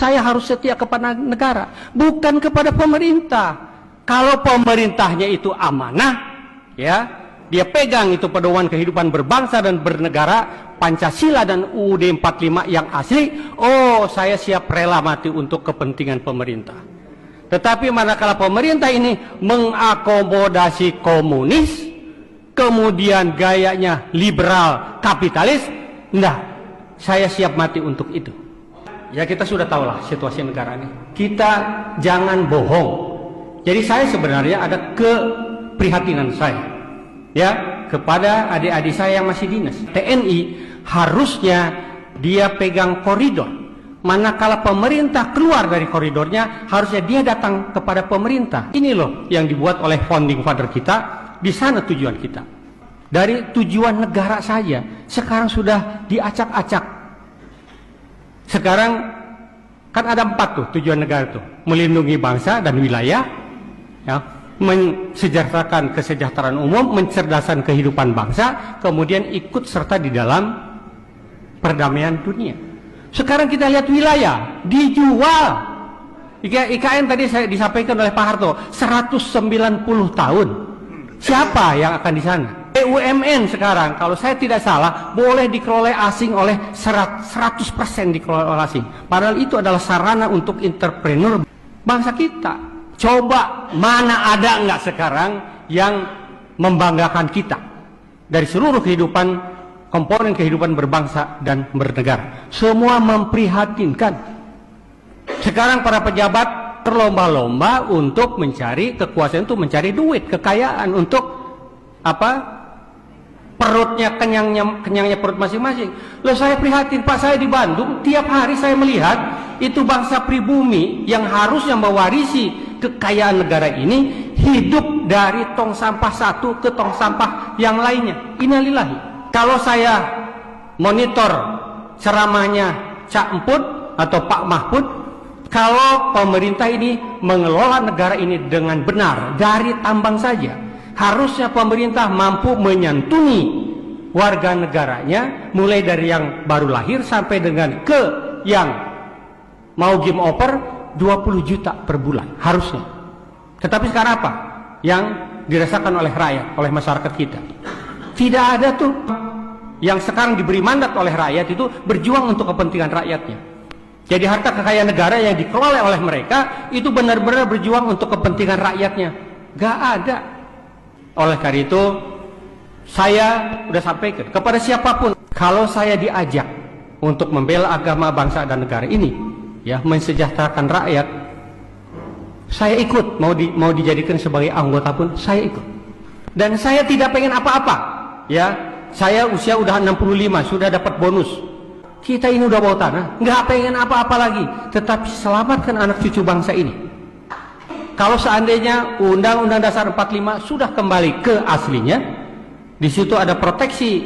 Saya harus setia kepada negara, bukan kepada pemerintah. Kalau pemerintahnya itu amanah, ya, dia pegang itu pedoman kehidupan berbangsa dan bernegara, Pancasila dan UUD 45 yang asli, oh saya siap rela mati untuk kepentingan pemerintah. Tetapi manakala pemerintah ini mengakomodasi komunis, kemudian gayanya liberal kapitalis, enggak, saya siap mati untuk itu. Ya kita sudah tahulah situasi negara ini. Kita jangan bohong. Jadi saya sebenarnya ada keprihatinan saya, ya, kepada adik-adik saya yang masih dinas. TNI harusnya dia pegang koridor. Manakala pemerintah keluar dari koridornya, harusnya dia datang kepada pemerintah. Ini loh yang dibuat oleh founding father kita. Di sana tujuan kita. Dari tujuan negara saja sekarang sudah diacak-acak. Sekarang kan ada 4 tuh tujuan negara tuh, melindungi bangsa dan wilayah, ya, mensejahterakan kesejahteraan umum, mencerdaskan kehidupan bangsa, kemudian ikut serta di dalam perdamaian dunia. Sekarang kita lihat wilayah dijual. IKN tadi saya disampaikan oleh Pak Harto 190 tahun. Siapa yang akan di sana? BUMN sekarang kalau saya tidak salah boleh dikelola asing oleh 100% dikelola oleh asing. Padahal itu adalah sarana untuk entrepreneur bangsa kita. Coba mana ada nggak sekarang yang membanggakan kita dari seluruh kehidupan, komponen kehidupan berbangsa dan bernegara. Semua memprihatinkan. Sekarang para pejabat berlomba-lomba untuk mencari kekuasaan, untuk mencari duit, kekayaan, untuk apa? Perutnya kenyangnya perut masing-masing. Loh saya prihatin Pak, saya di Bandung tiap hari saya melihat itu bangsa pribumi yang harusnya mewarisi kekayaan negara ini hidup dari tong sampah satu ke tong sampah yang lainnya. Innalillahi. Kalau saya monitor ceramahnya Cak Emput atau Pak Mahfud, kalau pemerintah ini mengelola negara ini dengan benar dari tambang saja, harusnya pemerintah mampu menyantungi warga negaranya mulai dari yang baru lahir sampai dengan ke yang mau game over 20 juta per bulan harusnya. Tetapi sekarang apa yang dirasakan oleh rakyat, oleh masyarakat kita? Tidak ada tuh. Yang sekarang diberi mandat oleh rakyat itu berjuang untuk kepentingan rakyatnya. Jadi harta kekayaan negara yang dikelola oleh mereka itu benar-benar berjuang untuk kepentingan rakyatnya. Gak ada. Oleh karena itu saya sudah sampaikan kepada siapapun, kalau saya diajak untuk membela agama, bangsa dan negara ini, ya, mensejahterakan rakyat, saya ikut. Mau dijadikan sebagai anggota pun saya ikut. Dan saya tidak pengen apa-apa, ya. Saya usia udah 65, sudah dapat bonus. Kita ini udah bawa tanah, nggak pengen apa-apa lagi, tetapi selamatkan anak cucu bangsa ini. Kalau seandainya Undang-Undang Dasar 45 sudah kembali ke aslinya, di situ ada proteksi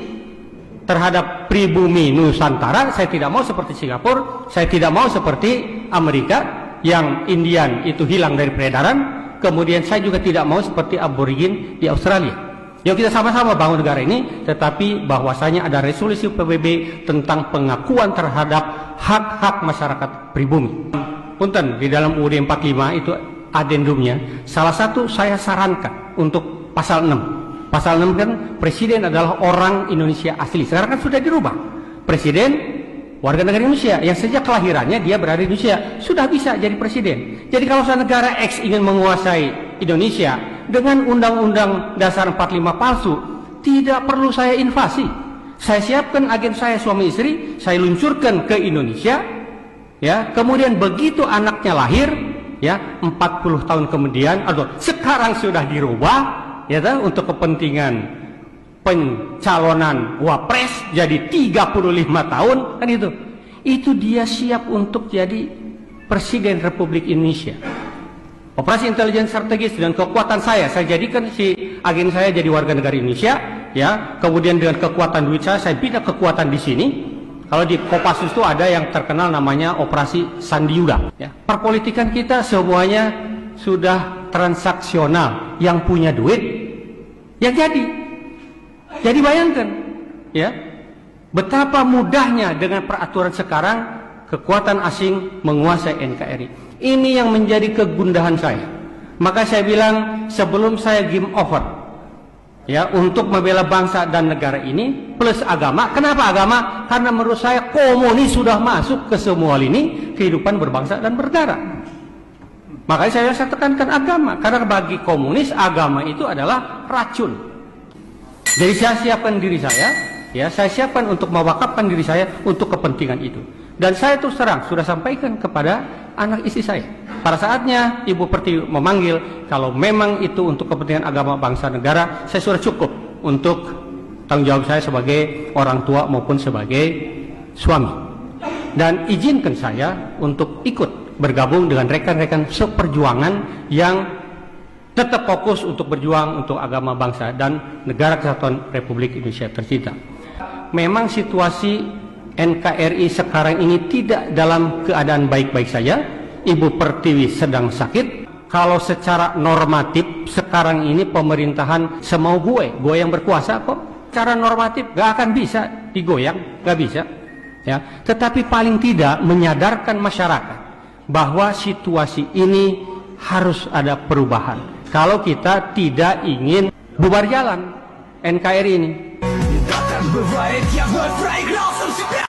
terhadap pribumi Nusantara. Saya tidak mau seperti Singapura, saya tidak mau seperti Amerika yang Indian itu hilang dari peredaran. Kemudian saya juga tidak mau seperti aborigin di Australia. Yuk kita sama-sama bangun negara ini, tetapi bahwasanya ada resolusi PBB tentang pengakuan terhadap hak-hak masyarakat pribumi. Punten, di dalam UUD 45 itu adendumnya, salah satu saya sarankan untuk pasal 6. Pasal 6 kan presiden adalah orang Indonesia asli. Sekarang kan sudah dirubah. Presiden warga negara Indonesia yang sejak kelahirannya dia berada di Indonesia sudah bisa jadi presiden. Jadi kalau negara X ingin menguasai Indonesia dengan Undang-Undang Dasar 45 palsu, tidak perlu saya invasi. Saya siapkan agen saya suami istri, saya luncurkan ke Indonesia, ya. Kemudian begitu anaknya lahir, ya, 40 tahun kemudian, atau sekarang sudah dirubah, ya, untuk kepentingan pencalonan wapres jadi 35 tahun, kan itu dia siap untuk jadi presiden Republik Indonesia. Operasi intelijen strategis dengan kekuatan saya jadikan si agen saya jadi warga negara Indonesia, ya. Kemudian dengan kekuatan duit saya pindah kekuatan di sini. Kalau di Kopassus itu ada yang terkenal namanya Operasi Sandiuda, ya. Perpolitikan kita semuanya sudah transaksional, yang punya duit yang jadi. Jadi bayangkan, ya, betapa mudahnya dengan peraturan sekarang kekuatan asing menguasai NKRI. Ini yang menjadi kegundahan saya. Maka saya bilang sebelum saya game over ya untuk membela bangsa dan negara ini plus agama. Kenapa agama? Karena menurut saya komunis sudah masuk ke semua lini kehidupan berbangsa dan bernegara. Makanya saya tekankan agama, karena bagi komunis agama itu adalah racun. Jadi saya siapkan diri saya, ya saya siapkan untuk mewakafkan diri saya untuk kepentingan itu. Dan saya terus terang sudah sampaikan kepada anak istri saya. Pada saatnya Ibu Pertiwi memanggil, kalau memang itu untuk kepentingan agama, bangsa, negara, saya sudah cukup untuk tanggung jawab saya sebagai orang tua maupun sebagai suami. Dan izinkan saya untuk ikut bergabung dengan rekan-rekan seperjuangan yang tetap fokus untuk berjuang untuk agama, bangsa, dan negara kesatuan Republik Indonesia tercinta. Memang situasi NKRI sekarang ini tidak dalam keadaan baik-baik saja. Ibu Pertiwi sedang sakit. Kalau secara normatif sekarang ini pemerintahan semau gue yang berkuasa kok. Secara normatif gak akan bisa digoyang, gak bisa. Ya, tetapi paling tidak menyadarkan masyarakat bahwa situasi ini harus ada perubahan. Kalau kita tidak ingin bubar jalan NKRI ini.